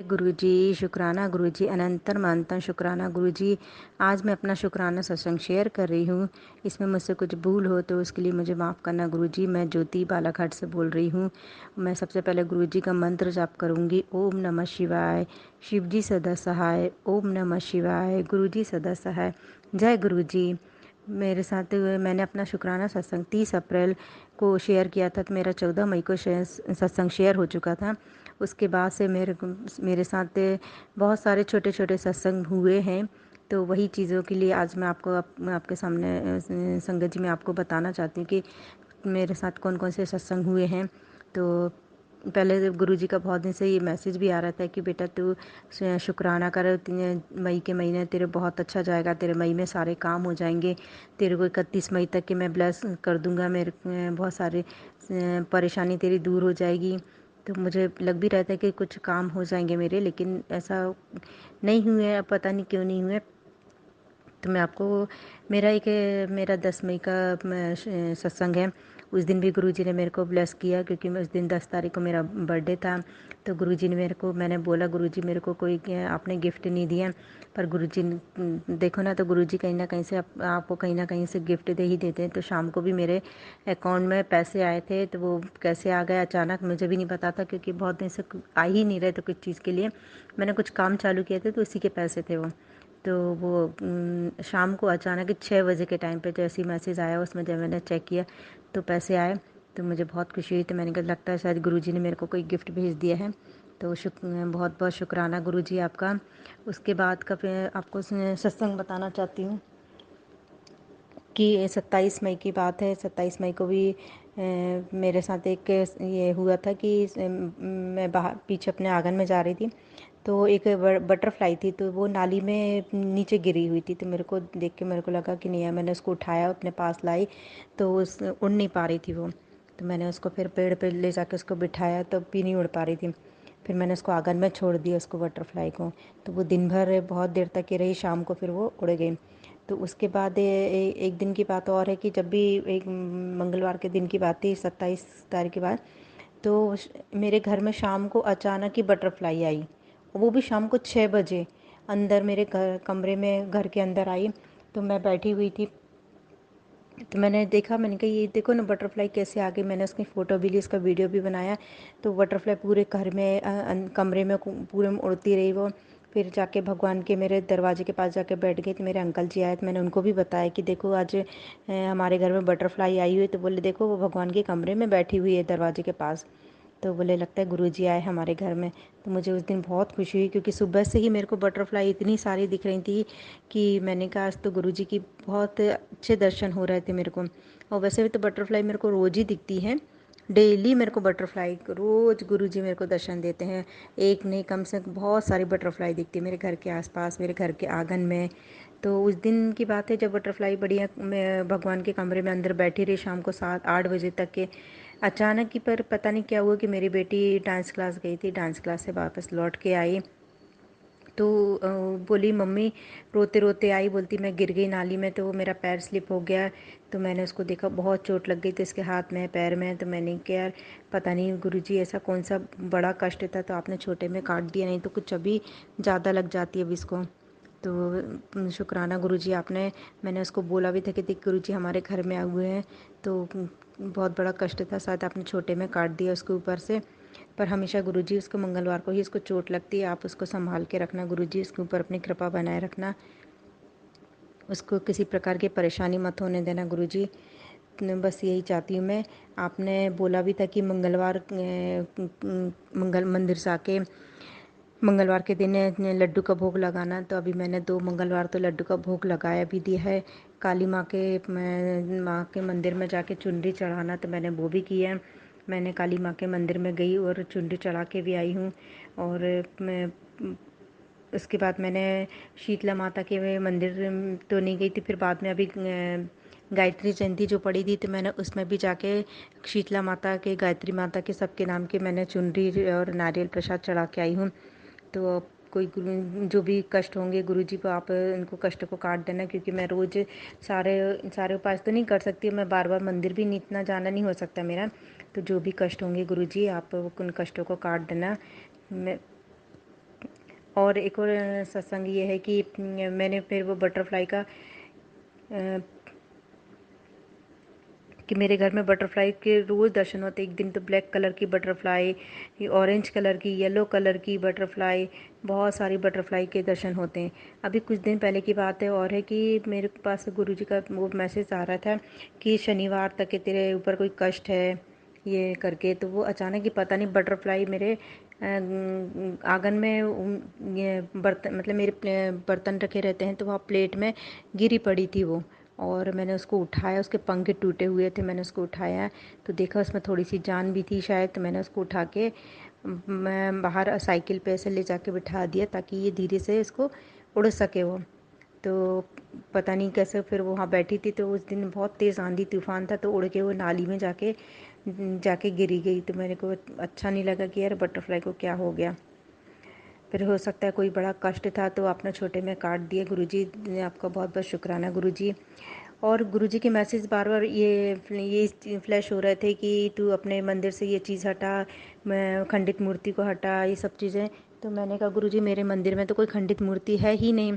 गुरुजी शुक्राना गुरुजी अनंतर मानतन शुक्राना गुरुजी। आज मैं अपना शुक्राना सत्संग शेयर कर रही हूँ। इसमें मुझसे कुछ भूल हो तो उसके लिए मुझे माफ़ करना गुरुजी। मैं ज्योति बालाघाट से बोल रही हूँ। मैं सबसे पहले गुरुजी का मंत्र जाप करूँगी। ओम नमः शिवाय, शिवजी सदा सहाय। ओम नमः शिवाय, गुरुजी सदा सहाय। जय गुरुजी। मेरे साथ मैंने अपना शुक्राना सत्संग 30 अप्रैल को शेयर किया था, तो मेरा 14 मई को सत्संग शेयर हो चुका था। उसके बाद से मेरे साथ बहुत सारे छोटे छोटे सत्संग हुए हैं। तो वही चीज़ों के लिए आज मैं आपके सामने संगत जी मैं आपको बताना चाहती हूँ कि मेरे साथ कौन कौन से सत्संग हुए हैं। तो पहले गुरुजी का बहुत दिन से ये मैसेज भी आ रहा था कि बेटा तू शुक्राना कर, मई के महीने तेरे बहुत अच्छा जाएगा, तेरे मई में सारे काम हो जाएंगे, तेरे को 31 मई तक के मैं ब्लेस कर दूंगा, मेरे बहुत सारे परेशानी तेरी दूर हो जाएगी। तो मुझे लग भी रहा था कि कुछ काम हो जाएंगे मेरे, लेकिन ऐसा नहीं हुए। अब पता नहीं क्यों नहीं हुए। तो मैं आपको मेरा 10 मई का सत्संग है। उस दिन भी गुरुजी ने मेरे को ब्लेस किया, क्योंकि मैं उस दिन 10 तारीख को मेरा बर्थडे था। तो गुरुजी ने मैंने बोला गुरुजी मेरे को कोई आपने गिफ्ट नहीं दिया, पर गुरुजी देखो ना, तो गुरुजी कहीं ना कहीं से आपको कहीं ना कहीं से गिफ्ट दे ही देते हैं। तो शाम को भी मेरे अकाउंट में पैसे आए थे, तो वो कैसे आ गए अचानक मुझे भी नहीं पता था, क्योंकि बहुत दिन से आ ही नहीं रहे थे कुछ चीज़ के लिए। मैंने कुछ काम चालू किए थे तो उसी के पैसे थे वो। तो वो शाम को अचानक 6 बजे के टाइम पे जैसे ही मैसेज आया, उसमें जब मैंने चेक किया तो पैसे आए, तो मुझे बहुत खुशी हुई। तो मैंने कहा लगता है शायद गुरुजी ने मेरे को कोई गिफ्ट भेज दिया है। तो बहुत बहुत शुक्राना गुरुजी आपका। उसके बाद का फिर आपको सत्संग बताना चाहती हूँ कि 27 मई की बात है। 27 मई को भी मेरे साथ एक ये हुआ था कि मैं बाहर पीछे अपने आंगन में जा रही थी, तो एक बटरफ्लाई थी, तो वो नाली में नीचे गिरी हुई थी। तो मेरे को देख के मेरे को लगा कि नहीं है, मैंने उसको उठाया अपने पास लाई, तो उस उड़ नहीं पा रही थी वो। तो मैंने उसको फिर पेड़ पे ले जाके उसको बिठाया, तो भी नहीं उड़ पा रही थी। फिर मैंने उसको आंगन में छोड़ दिया, उसको बटरफ्लाई को। तो वो दिन भर बहुत देर तक ही रही, शाम को फिर वो उड़ गई। तो उसके बाद एक दिन की बात और है कि जब भी एक मंगलवार के दिन की बात थी, 27 तारीख के बाद, तो मेरे घर में शाम को अचानक ही बटरफ्लाई आई, वो भी शाम को 6 बजे अंदर मेरे कमरे में घर के अंदर आई। तो मैं बैठी हुई थी, तो मैंने देखा, मैंने कहा ये देखो ना बटरफ्लाई कैसे आ गई। मैंने उसकी फ़ोटो भी ली, उसका वीडियो भी बनाया। तो बटरफ्लाई पूरे घर में कमरे में पूरे में उड़ती रही वो। फिर जाके भगवान के मेरे दरवाजे के पास जाके बैठ गई। तो मेरे अंकल जी आए, तो मैंने उनको भी बताया कि देखो आज हमारे घर में बटरफ्लाई आई हुई है। तो बोले देखो वो भगवान के कमरे में बैठी हुई है दरवाजे के पास। तो बोले लगता है गुरुजी आए हमारे घर में। तो मुझे उस दिन बहुत खुशी हुई, क्योंकि सुबह से ही मेरे को बटरफ्लाई इतनी सारी दिख रही थी कि मैंने कहा आज तो गुरुजी की बहुत अच्छे दर्शन हो रहे थे मेरे को। और वैसे भी तो बटरफ्लाई मेरे को रोज़ ही दिखती है, डेली मेरे को बटरफ्लाई रोज़ गुरुजी मेरे को दर्शन देते हैं। एक नहीं, कम से कम बहुत सारी बटरफ्लाई दिखती है मेरे घर के आसपास, मेरे घर के आंगन में। तो उस दिन की बात है जब बटरफ्लाई बढ़िया मैं भगवान के कमरे में अंदर बैठी रही शाम को 7-8 बजे तक के। अचानक ही पर पता नहीं क्या हुआ कि मेरी बेटी डांस क्लास गई थी, डांस क्लास से वापस लौट के आई, तो बोली मम्मी, रोते रोते आई, बोलती मैं गिर गई नाली में, तो मेरा पैर स्लिप हो गया। तो मैंने उसको देखा, बहुत चोट लग गई थी इसके हाथ में पैर में। तो मैंने कहा यार पता नहीं गुरुजी ऐसा कौन सा बड़ा कष्ट था, तो आपने छोटे में काट दिया, नहीं तो कुछ अभी ज़्यादा लग जाती है अब इसको। तो शुक्राना गुरुजी आपने, मैंने उसको बोला भी था कि देख गुरुजी हमारे घर में आए हुए हैं, तो बहुत बड़ा कष्ट था, शायद आपने छोटे में काट दिया उसके ऊपर से। पर हमेशा गुरुजी उसको मंगलवार को ही उसको चोट लगती है, आप उसको संभाल के रखना गुरुजी, उसके ऊपर अपनी कृपा बनाए रखना, उसको किसी प्रकार की परेशानी मत होने देना गुरुजी। बस यही चाहती हूँ मैं। आपने बोला भी था कि मंगलवार मंगल मंदिर से आके मंगलवार के दिन लड्डू का भोग लगाना। तो अभी मैंने 2 मंगलवार तो लड्डू का भोग लगाया भी दिया है। काली माँ के मंदिर में जाके चुनरी चढ़ाना, तो मैंने वो भी किया है। मैंने काली माँ के मंदिर में गई और चुनरी चढ़ा के भी आई हूँ। और मैं उसके बाद मैंने शीतला माता के मंदिर तो नहीं गई थी, फिर बाद में अभी गायत्री जयंती जो पड़ी थी, तो मैंने उसमें भी जाके शीतला माता के, गायत्री माता के, सबके नाम के मैंने चुनरी और नारियल प्रसाद चढ़ा के आई हूँ। तो कोई जो भी कष्ट होंगे गुरुजी को आप उनको कष्ट को काट देना, क्योंकि मैं रोज़ सारे सारे उपाय तो नहीं कर सकती, मैं बार बार मंदिर भी इतना जाना नहीं हो सकता मेरा। तो जो भी कष्ट होंगे गुरुजी आप उन कष्टों को काट देना। मैं और एक और सत्संग ये है कि मैंने फिर वो बटरफ्लाई का कि मेरे घर में बटरफ्लाई के रोज़ दर्शन होते। एक दिन तो ब्लैक कलर की बटरफ्लाई, ऑरेंज कलर की, येलो कलर की बटरफ्लाई, बहुत सारी बटरफ्लाई के दर्शन होते हैं। अभी कुछ दिन पहले की बात है और है कि मेरे पास गुरुजी का वो मैसेज आ रहा था कि शनिवार तक के तेरे ऊपर कोई कष्ट है ये करके। तो वो अचानक ही पता नहीं बटरफ्लाई मेरे आंगन में ये बर्तन, मतलब मेरे बर्तन रखे रहते हैं तो वहाँ प्लेट में गिरी पड़ी थी वो। और मैंने उसको उठाया, उसके पंखे टूटे हुए थे, मैंने उसको उठाया तो देखा उसमें थोड़ी सी जान भी थी शायद। तो मैंने उसको उठा के मैं बाहर साइकिल पे ऐसे ले जाके बिठा दिया ताकि ये धीरे से इसको उड़ सके वो। तो पता नहीं कैसे फिर वो वहाँ बैठी थी। तो उस दिन बहुत तेज़ आंधी तूफान था तो उड़ के वो नाली में जाके जाके गिरी गई। तो मेरे को अच्छा नहीं लगा कि यार बटरफ्लाई को क्या हो गया। फिर हो सकता है कोई बड़ा कष्ट था तो आपने छोटे में काट दिए। गुरुजी आपका बहुत बहुत शुक्राना गुरुजी। और गुरुजी के मैसेज बार बार ये फ्लैश हो रहे थे कि तू अपने मंदिर से ये चीज़ हटा, मैं खंडित मूर्ति को हटा, ये सब चीज़ें। तो मैंने कहा गुरुजी मेरे मंदिर में तो कोई खंडित मूर्ति है ही नहीं।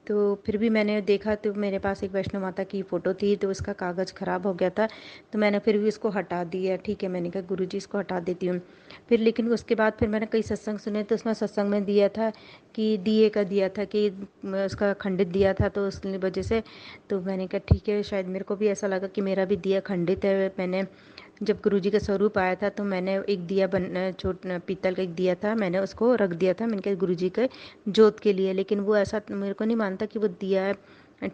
तो फिर भी मैंने देखा तो मेरे पास एक वैष्णो माता की फ़ोटो थी तो उसका कागज़ ख़राब हो गया था। तो मैंने फिर भी उसको हटा दिया। ठीक है, मैंने कहा गुरुजी इसको हटा देती हूँ। फिर लेकिन उसके बाद फिर मैंने कई सत्संग सुने तो उसमें सत्संग में दिया था कि दिए का दिया था कि उसका खंडित दिया था तो उस वजह से। तो मैंने कहा ठीक है, शायद मेरे को भी ऐसा लगा कि मेरा भी दिया खंडित है। मैंने जब गुरुजी का स्वरूप आया था तो मैंने एक दिया छोट पीतल का एक दिया था, मैंने उसको रख दिया था। मैंने कहा गुरुजी के जोत के लिए, लेकिन वो ऐसा मेरे को नहीं मानता कि वो दिया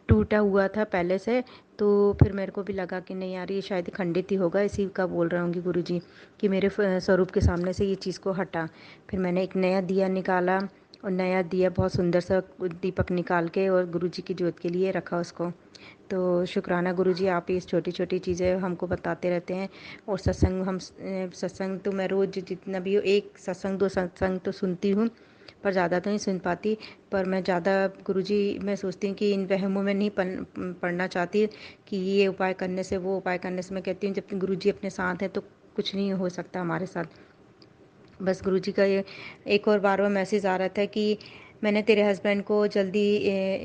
टूटा हुआ था पहले से। तो फिर मेरे को भी लगा कि नहीं यार ये शायद खंडित ही होगा, इसी का बोल रहे होंगे गुरुजी कि मेरे स्वरूप के सामने से ये चीज़ को हटा। फिर मैंने एक नया दिया निकाला और नया दिया बहुत सुंदर सा दीपक निकाल के और गुरुजी की जोत के लिए रखा उसको। तो शुक्राना गुरुजी, आप इस छोटी छोटी चीज़ें हमको बताते रहते हैं। और सत्संग सत्संग तो मैं रोज़ जितना भी हो एक सत्संग दो सत्संग तो सुनती हूँ पर ज़्यादा तो नहीं सुन पाती। पर मैं ज़्यादा गुरुजी मैं सोचती हूँ कि इन वहमों में नहीं पढ़ना चाहती कि ये उपाय करने से वो उपाय करने से। मैं कहती हूँ जब गुरुजी अपने साथ हैं तो कुछ नहीं हो सकता हमारे साथ। बस गुरुजी का ये एक और बार बार मैसेज आ रहा था कि मैंने तेरे हस्बैंड को जल्दी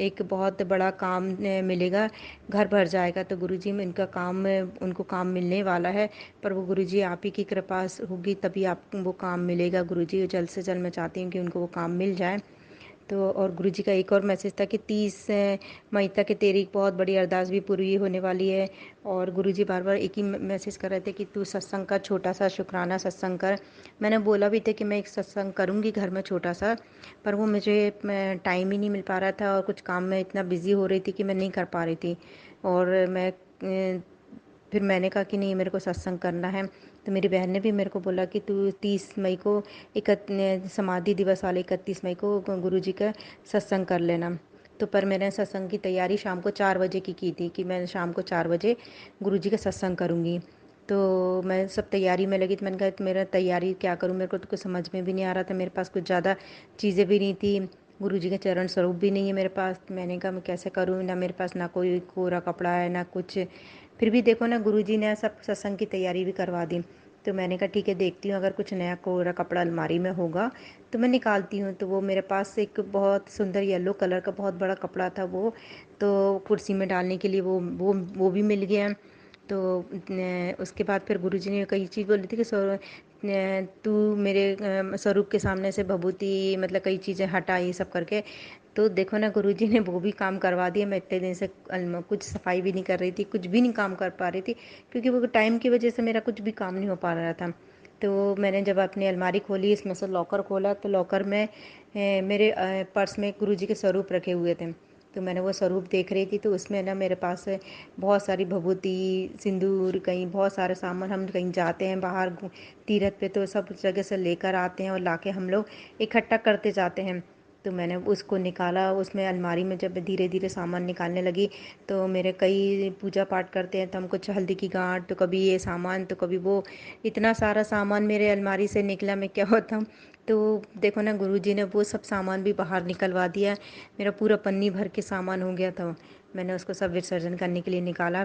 एक बहुत बड़ा काम मिलेगा, घर भर जाएगा। तो गुरुजी में इनका काम उनको काम मिलने वाला है। पर वो गुरुजी आप ही की कृपा होगी तभी आप वो काम मिलेगा। गुरुजी जल्द से जल्द मैं चाहती हूँ कि उनको वो काम मिल जाए। तो और गुरुजी का एक और मैसेज था कि 30 मई तक तेरी बहुत बड़ी अरदास भी पूरी होने वाली है। और गुरुजी बार बार एक ही मैसेज कर रहे थे कि तू सत्संग का छोटा सा शुक्राना सत्संग कर। मैंने बोला भी था कि मैं एक सत्संग करूँगी घर में छोटा सा, पर वो मुझे टाइम ही नहीं मिल पा रहा था और कुछ काम में इतना बिज़ी हो रही थी कि मैं नहीं कर पा रही थी। और मैं फिर मैंने कहा कि नहीं मेरे को सत्संग करना है। तो मेरी बहन ने भी मेरे को बोला कि तू 30 मई को समाधि दिवस वाले 31 मई को गुरुजी का सत्संग कर लेना। तो पर मैंने सत्संग की तैयारी शाम को 4 बजे की थी कि मैं शाम को 4 बजे गुरुजी का सत्संग करूँगी। तो मैं सब तैयारी में लगी। तो मैंने कहा तो मेरा तैयारी क्या करूँ, मेरे को तो कुछ समझ में भी नहीं आ रहा था। मेरे पास कुछ ज़्यादा चीज़ें भी नहीं थी, गुरुजी का चरण स्वरूप भी नहीं है मेरे पास। तो मैंने कहा मैं कैसे करूँ, ना मेरे पास ना कोई कोरा कपड़ा है ना कुछ। फिर भी देखो ना गुरुजी ने सब सत्संग की तैयारी भी करवा दी। तो मैंने कहा ठीक है देखती हूँ अगर कुछ नया कोरा कपड़ा अलमारी में होगा तो मैं निकालती हूँ। तो वो मेरे पास एक बहुत सुंदर येलो कलर का बहुत बड़ा कपड़ा था वो, तो कुर्सी में डालने के लिए वो भी मिल गया। तो उसके बाद फिर गुरुजी ने कई चीज़ बोली थी कि तू मेरे स्वरूप के सामने से भभूति मतलब कई चीज़ें हटा ये सब करके। तो देखो ना गुरुजी ने वो भी काम करवा दिया। मैं इतने दिन से कुछ सफाई भी नहीं कर रही थी, कुछ भी नहीं काम कर पा रही थी क्योंकि वो टाइम की वजह से मेरा कुछ भी काम नहीं हो पा रहा था। तो मैंने जब अपनी अलमारी खोली इसमें से लॉकर खोला तो लॉकर में मेरे पर्स में गुरुजी के स्वरूप रखे हुए थे। तो मैंने वो स्वरूप देख रही थी तो उसमें ना मेरे पास बहुत सारी भभूति सिंदूर कहीं बहुत सारे सामान, हम कहीं जाते हैं बाहर तीर्थ पे तो सब जगह से लेकर आते हैं और लाके हम लोग इकट्ठा करते जाते हैं। तो मैंने उसको निकाला, उसमें अलमारी में जब धीरे धीरे सामान निकालने लगी तो मेरे कई पूजा पाठ करते हैं तो हम कुछ हल्दी की गांठ तो कभी ये सामान तो कभी वो, इतना सारा सामान मेरे अलमारी से निकला मैं क्या होता। तो देखो ना गुरुजी ने वो सब सामान भी बाहर निकलवा दिया। मेरा पूरा पन्नी भर के सामान हो गया था। मैंने उसको सब विसर्जन करने के लिए निकाला।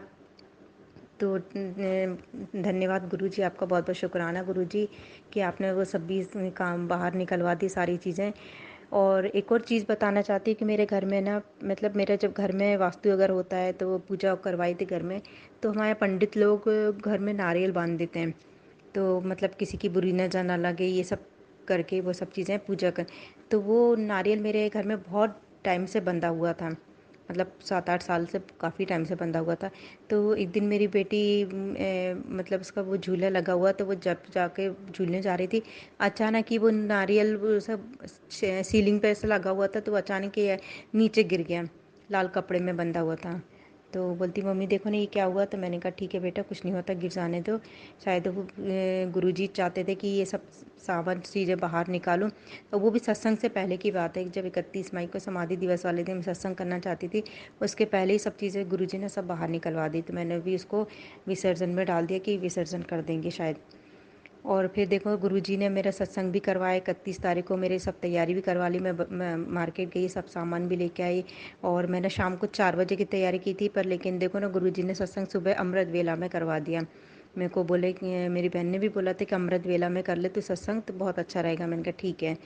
तो धन्यवाद गुरुजी, आपका बहुत बहुत शुक्राना गुरुजी कि आपने वो सब भी काम बाहर निकलवा दी सारी चीज़ें। और एक और चीज़ बताना चाहती हूँ कि मेरे घर में ना, मतलब मेरा जब घर में वास्तु अगर होता है तो वो पूजा करवाई थी घर में, तो हमारे पंडित लोग घर में नारियल बांध देते हैं। तो मतलब किसी की बुरी नज़र ना लगे, ये सब करके वो सब चीज़ें पूजा कर। तो वो नारियल मेरे घर में बहुत टाइम से बंधा हुआ था, मतलब 7-8 साल से काफ़ी टाइम से बंधा हुआ था। तो एक दिन मेरी बेटी मतलब उसका वो झूला लगा हुआ, तो वो जब जाके झूलने जा रही थी, अचानक ही वो नारियल वो सब सीलिंग पे ऐसा लगा हुआ था, तो वो अचानक ही नीचे गिर गया, लाल कपड़े में बंधा हुआ था। तो बोलती मम्मी देखो ना ये क्या हुआ। तो मैंने कहा ठीक है बेटा, कुछ नहीं होता, गिर जाने दो। शायद वो गुरुजी चाहते थे कि ये सब सावन चीज़ें बाहर निकालूं। और वो भी सत्संग से पहले की बात है, जब 31 मई को समाधि दिवस वाले दिन मैं सत्संग करना चाहती थी, उसके पहले ही सब चीज़ें गुरुजी ने सब बाहर निकलवा दी। तो मैंने भी उसको विसर्जन में डाल दिया कि विसर्जन कर देंगे शायद। और फिर देखो गुरुजी ने मेरा सत्संग भी करवाया। 31 तारीख को मेरी सब तैयारी भी करवा ली। मैं मार्केट गई, सब सामान भी लेके आई। और मैंने शाम को 4 बजे की तैयारी की थी, पर लेकिन देखो ना, गुरुजी ने सत्संग सुबह अमृत वेला में करवा दिया। मेरे को बोले कि मेरी बहन ने भी बोला था कि अमृत वेला में कर ले तो सत्संग, तो बहुत अच्छा रहेगा। मैंने कहा ठीक है।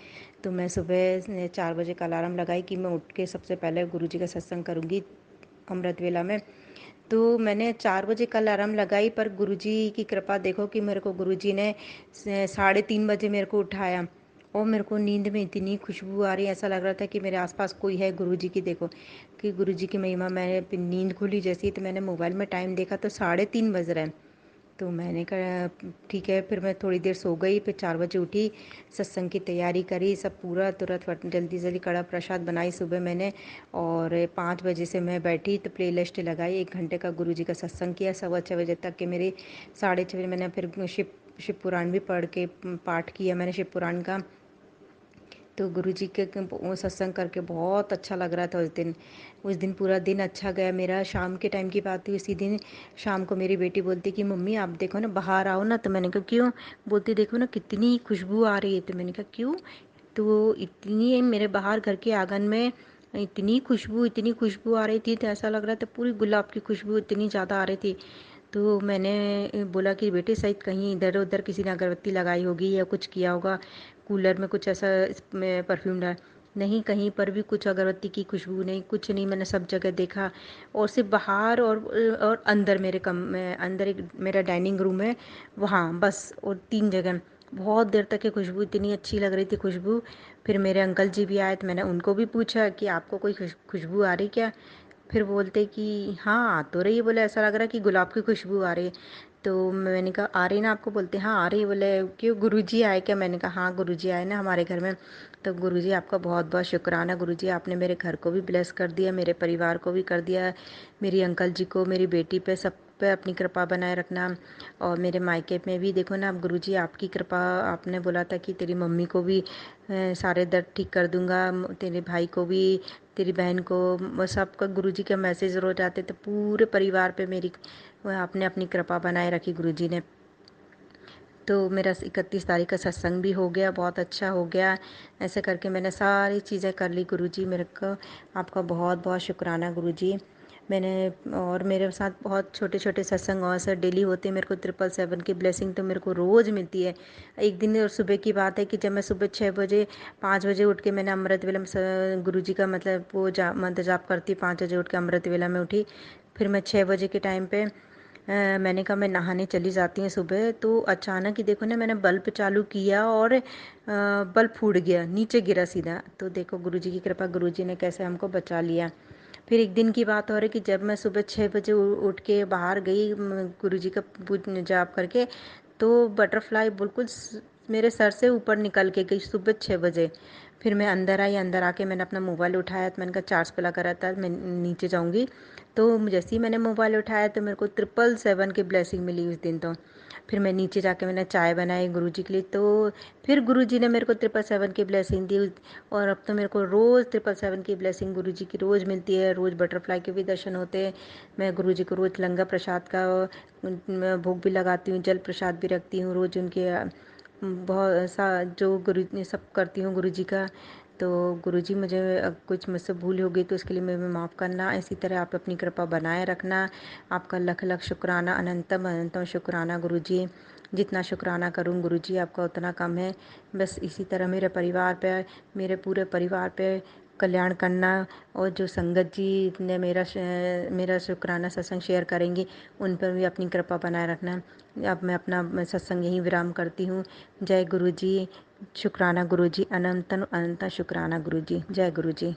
तो मैं सुबह 4 बजे का अलार्म लगाई कि मैं उठ के सबसे पहले गुरुजी का सत्संग करूँगी अमृत वेला में। तो मैंने 4 बजे का अलार्म लगाई, पर गुरुजी की कृपा देखो कि मेरे को गुरुजी ने 3:30 बजे मेरे को उठाया। और मेरे को नींद में इतनी खुशबू आ रही, ऐसा लग रहा था कि मेरे आसपास कोई है। गुरुजी की देखो कि गुरुजी की महिमा। मैं नींद खुली जैसी ही, तो मैंने मोबाइल में टाइम देखा तो 3:30 बज रहे हैं। तो मैंने कहा ठीक है। फिर मैं थोड़ी देर सो गई, फिर 4 बजे उठी, सत्संग की तैयारी करी, सब पूरा तुरंत जल्दी जल्दी कड़ा प्रसाद बनाई सुबह मैंने। और 5 बजे से मैं बैठी तो प्ले लिस्ट लगाई, 1 घंटे का गुरुजी का सत्संग किया 6:15 बजे तक के मेरे 6:30 बजे मैंने फिर शिव पुराण भी पढ़ के पाठ किया मैंने शिव पुराण का। तो गुरुजी के वो सत्संग करके बहुत अच्छा लग रहा था उस दिन पूरा दिन अच्छा गया मेरा। शाम के टाइम की बात हुई, उसी दिन शाम को मेरी बेटी बोलती कि मम्मी आप देखो ना, बाहर आओ ना। तो मैंने कहा क्यों। बोलती देखो ना कितनी खुशबू आ रही है। तो मैंने कहा क्यों। तो इतनी मेरे बाहर घर के आंगन में इतनी खुशबू आ रही थी, तो ऐसा लग रहा था पूरी गुलाब की खुशबू इतनी ज़्यादा आ रही थी। तो मैंने बोला कि बेटे शायद कहीं इधर उधर किसी ने अगरबत्ती लगाई होगी या कुछ किया होगा, कूलर में कुछ ऐसा इसमें परफ्यूम डाल। नहीं, कहीं पर भी कुछ अगरबत्ती की खुशबू नहीं, कुछ नहीं। मैंने सब जगह देखा, और सिर्फ बाहर और अंदर मेरे कम में अंदर एक मेरा डाइनिंग रूम है वहाँ बस, और 3 जगह बहुत देर तक ये खुशबू इतनी अच्छी लग रही थी खुशबू। फिर मेरे अंकल जी भी आए, तो मैंने उनको भी पूछा कि आपको कोई खुशबू आ रही क्या। फिर बोलते कि हाँ आ तो रही है। बोले ऐसा लग रहा है कि गुलाब की खुशबू आ रही है। तो मैंने कहा आ रही ना आपको। बोलते हाँ आ रही है। बोले क्यों गुरुजी आए क्या। मैंने कहा हाँ गुरुजी आए ना हमारे घर में। तो गुरुजी आपका बहुत बहुत शुक्राना। गुरुजी आपने मेरे घर को भी ब्लेस कर दिया, मेरे परिवार को भी कर दिया, मेरी अंकल जी को, मेरी बेटी पे, सब पे अपनी कृपा बनाए रखना। और मेरे मायके में भी देखो ना, अब गुरुजी आपकी कृपा। आपने बोला था कि तेरी मम्मी को भी सारे दर्द ठीक कर दूंगा, तेरे भाई को भी, तेरी बहन को, वो सबका गुरुजी के मैसेज रोज आते, तो पूरे परिवार पे मेरी आपने अपनी कृपा बनाए रखी गुरुजी ने। तो मेरा 31 तारीख का सत्संग भी हो गया, बहुत अच्छा हो गया। ऐसे करके मैंने सारी चीज़ें कर ली गुरुजी। मेरे को आपका बहुत बहुत शुक्राना गुरुजी। मैंने और मेरे साथ बहुत छोटे छोटे सत्संग और से डेली होते हैं। मेरे को 777 की ब्लेसिंग तो मेरे को रोज़ मिलती है। एक दिन और सुबह की बात है कि जब मैं सुबह 6 बजे 5 बजे उठ के मैंने अमृत वेला में गुरुजी का मतलब वो मंत्र जाप करती, 5 बजे उठ के अमृत वेला में उठी। फिर मैं 6 बजे के टाइम पे मैंने कहा मैं नहाने चली जाती हूँ सुबह। तो अचानक ही देखो ना, मैंने बल्ब चालू किया और बल्ब फूट गया, नीचे गिरा सीधा। तो देखो गुरुजी की कृपा, गुरुजी ने कैसे हमको बचा लिया। फिर एक दिन की बात हो रही कि जब मैं सुबह 6 बजे उठ के बाहर गई गुरुजी का जाप करके, तो बटरफ्लाई बिल्कुल मेरे सर से ऊपर निकल के गई सुबह 6 बजे। फिर मैं अंदर आई, अंदर आके मैंने अपना मोबाइल उठाया, तो मैंने कहा चार्ज पे लगा रहता है, मैं नीचे जाऊँगी। तो जैसे ही मैंने मोबाइल उठाया तो मेरे को 777 की ब्लेसिंग मिली उस दिन। तो फिर मैं नीचे जाके मैंने चाय बनाई गुरुजी के लिए। तो फिर गुरुजी ने मेरे को 777 की ब्लेसिंग दी। और अब तो मेरे को रोज़ 777 की ब्लेसिंग गुरुजी की रोज़ मिलती है। रोज़ बटरफ्लाई के भी दर्शन होते हैं। मैं गुरुजी को रोज़ लंगर प्रसाद का भोग भी लगाती हूँ, जल प्रसाद भी रखती हूँ रोज़ उनके। बहुत सा जो गुरु सब करती हूँ गुरुजी का। तो गुरुजी मुझे कुछ मुझसे भूल हो गई तो उसके लिए मैं माफ़ करना। इसी तरह आप अपनी कृपा बनाए रखना। आपका लख लख शुक्राना, अनंतम अनंतम शुक्राना गुरुजी। जितना शुक्राना करूँ गुरुजी आपका उतना कम है। बस इसी तरह मेरे परिवार पे, मेरे पूरे परिवार पे कल्याण करना, और जो संगत जी ने मेरा शुक्राना सत्संग शेयर करेंगे उन पर भी अपनी कृपा बनाए रखना। अब मैं अपना सत्संग यहीं विराम करती हूँ। जय गुरुजी। शुक्राना गुरुजी, अनंतन अनंत शुक्राना गुरुजी। जय गुरुजी।